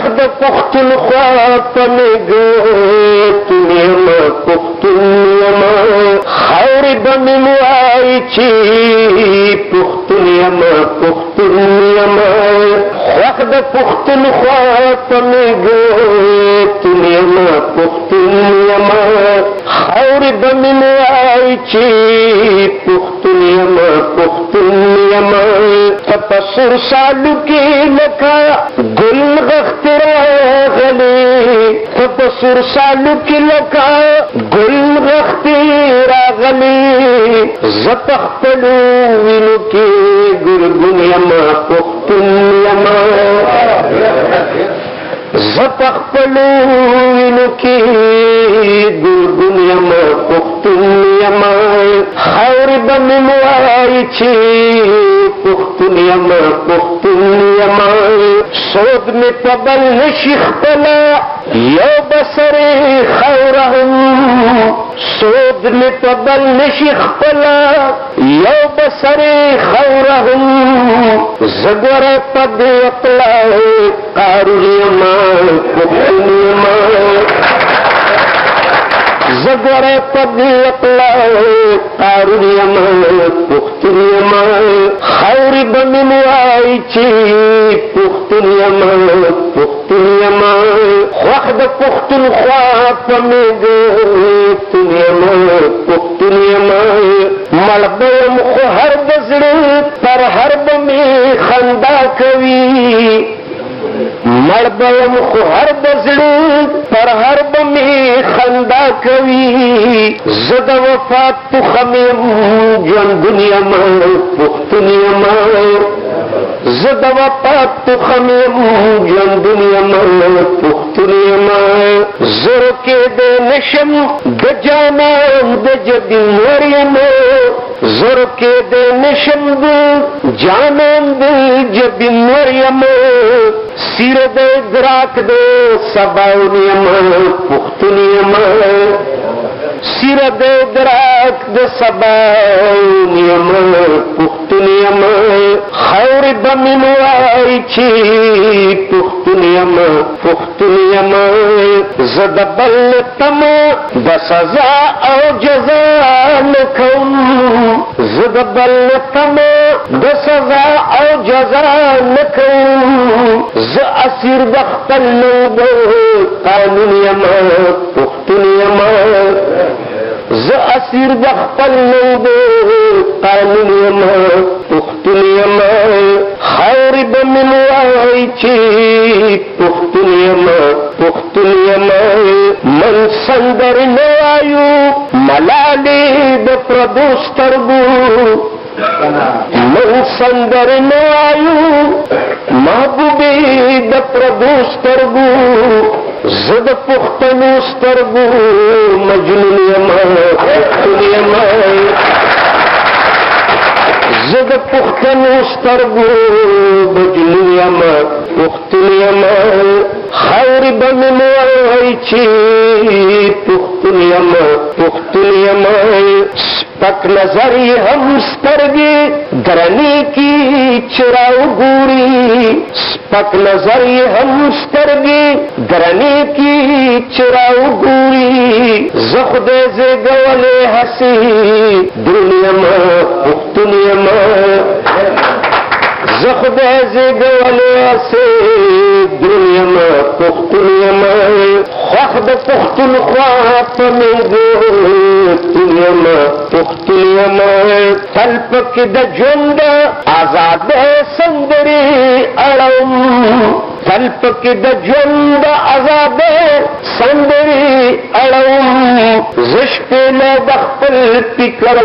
وخت پختونخوا پمیګو یما پختون یما خاورې به مې وایي چې پختون یما پختون یما وخت پختونخوا پمیګو یما پختون یما خاورې به مې وایي چې پختون یما پختون یما تپسر سالو کې لکه ګل غخت راغلی تپسر سالو کې لکه ګل غخت راغلی زپخپلو وینو کې ګلګون یما پختون یما زپخپلو وینو کې ګلګون یما پختون یما خاورې به مې وایي چې پختون یما پختون یما سود مې په بل نشي خپله یو بسرې خاوره هم سود مې په بل نشي خپله یو بسرې خاوره هم زه ګوره په دې اطلا قارون یما پختون یما زه ګوره په دې اطلا قارون یما پختون یما خاورې به مې وایي چې پختون یما پختون یما خوښ د پختونخوا په میږو یما پختون یما مړ به یم خو هر د زړه پر هر به مې خندا کوي مړ به یم خو هر د زړه پر هر به مې خندا کوي زه د وفات تخم یم ژوندون یما پختون یما زه د وفات تخم یم ژوندون یما پختون یما زه روکېدی نشم د جانان د جبین ور یما زه روکېدی نشم د جانان د جبین ور یما سیر د ادراک د سباون یما پختون یما سیر د ادراک د سباون یما پختون یما خاورې به مې وایي چې پختون یما پختون یما زه د بل تمه د سزا او جزا نه کوم زه د بل تمه د سزا او جزا نه کوم زه اسیر د خپل لوبو قانون یما پختون یما زه اسیر د خپل لوبو قانون یما پختون یما خاورې به مې وایي چې پختون یما پختون یما من سندرې نه وایو ملالې د پردو سترګو من سندرې نه وایو محبوبې د پردو سترګو زه د پښتنو سترګو مجنون یما پختون یما زه د پښتنو سترګو مجنون یما پختون یما خاورې به مې وایي چې پختون یما پختون یما سپک نظر یې هم سترګې درنې کې چې راوګوري سپک نظر یې هم سترګې درنې کې چې راوګوري زه خدای زېږولی هسې دروند یما پختون یما زه خدای زېږولی هسې دروند یما پختون یما خوښ د پختونخوا په میږو یما پختون یما تل پکې د ژوند ازادۍ سندرې اړوم تل پکې د ژوند ازادۍ سندرې اړوم زه شپېله د خپل فکر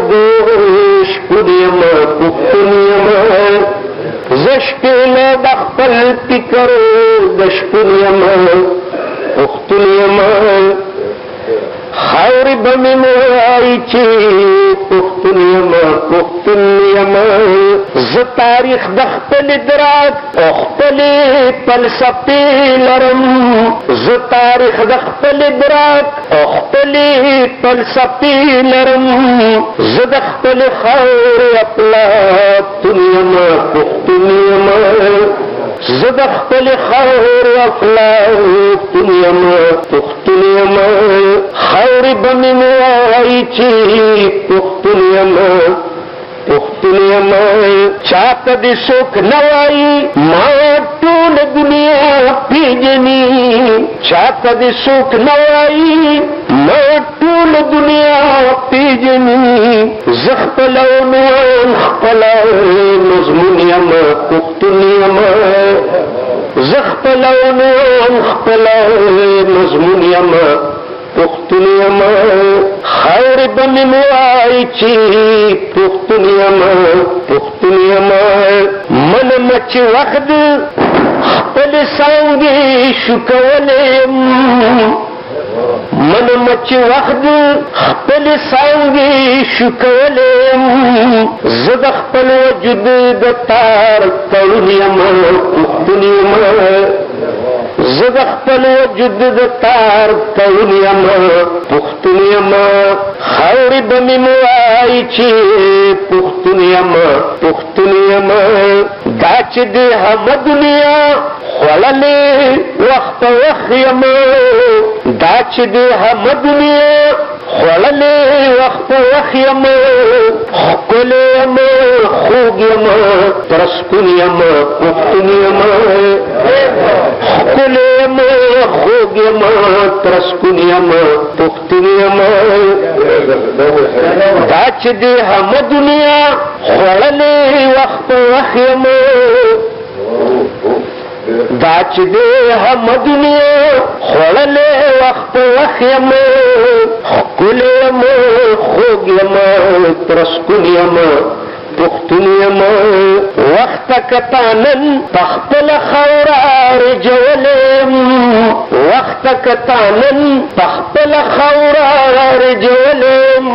شپون یما پختون یما زه شپېله د خپل فکر د شپون یما پختون یما خاورې به مې وایي چې پختون یما پختون یما زه تاریخ د خپل ادراک او خپلې فلسفې لرم زه تاریخ د خپل ادراک او خپلې فلسفې لرم زه د خپلې خاورې افلاطون یما پختون یما زد خپل خاور افلاطون یم پښتون یم خاورې به مې وایي چې پښتون یم پښتون یم چاته دې څوک نه وایي ما ټوله دنیا پېژني چاته دې څوک نه وایي ما ټوله دنیا پېژني زه خپله عنوان خپله مضمون یم پښتون یم زه خپله عنوان خپله مضمون یم پښتون یم خاورې به مې وایي چې پښتون یم پښتون یم منم چې وخت خپلې څانګې شکولی یم منم چې وخت خپلې څانګې شکولی یم زه د خپل وجود د تار تړون یم پښتون یم زه د خپل وجود د تار تړون یم پښتون یم خاورې به مې وایي چې پښتون یم پښتون یم دا چې د همه دنیا خوړلې وخت په وخت یم دا چې د همه دنیا خوړلې وخت په وخت یم ښکلی یم خوږ یم ترسکون یم پښتون یم ښکلی یم خوږ یم ترسکون یم پښتون یم دا چې د همه دنیا خوړلې وخت په وخت یم دا چې د همه دنیا خوړلې وخت په وخت یم ښکلی یم خوږ یم ترسکون یم پښتون یم وخته که تا نن په خپله خاوره رجولی یم وخته که تا نن په خپله خاوره رجولی یم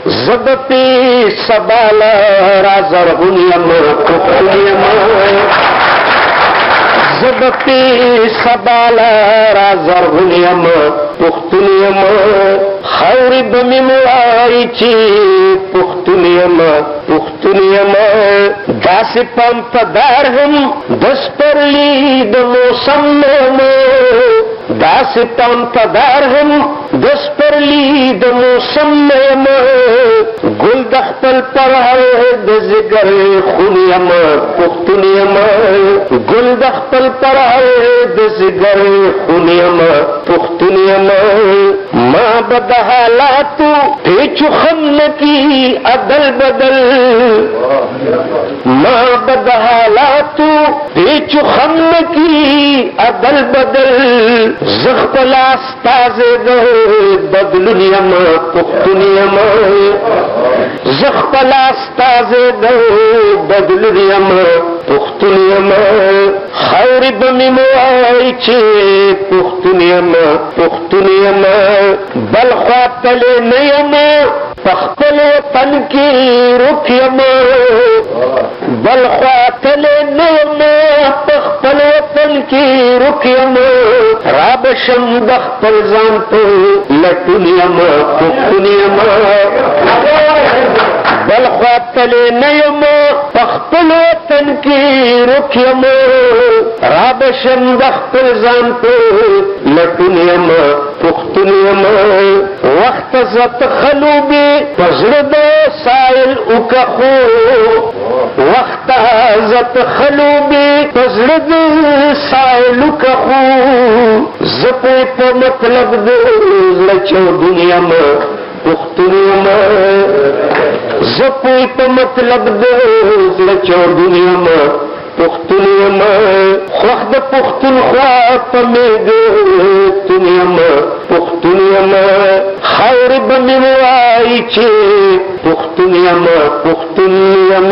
زه به پې سبا له را زرغون یم پښتون یم زه به پې سبا له را زرغون یم پښتون یم خاورې به مې وایي چې پښتون یم پښتون یم داسې پام پدار هم د سپرلي د موسم نه یم داسې پام پدار هم د سپرلي د موسم نه یم ګل د خپل پرهر د ځګر خون یم پښتون یم ګل د خپل پرهر د ځګر خون یم پښتون یم ما به د حالاتو پیچو خم نه کی عدل بدل ما به د حالاتو پیچو خم نه کی عدل بدل زه خپله استازی د بدلون یم پښتون یم زه خپله استازی د بدلون یم پښتون یم خاورې به مې وایي چې پښتون یم پښتون یم بل خوا تللی نه یم په خپل وطن کې روک یم بل خوا تللی نه یم په خپل وطن کې روک یم را به شم د خپل ځان په لټون یم پښتون یم بل خوا تللی نه یم په خپل وطن کې روک یم را به شم د خپل ځان په لټون یم پښتون یم وخت زت خلوبې په زړه د سایل وکه خو وخت زت خلوبې په زړه د سایل وکه خو زه په مطلب د زړه چودون یم پښتون یم زه په مطلب د زړه چودون یم پښتون یم خوښ د پښتونخوا په میږتون یم پښتون یم خاورې به مې وایي چې پښتون یم پښتون یم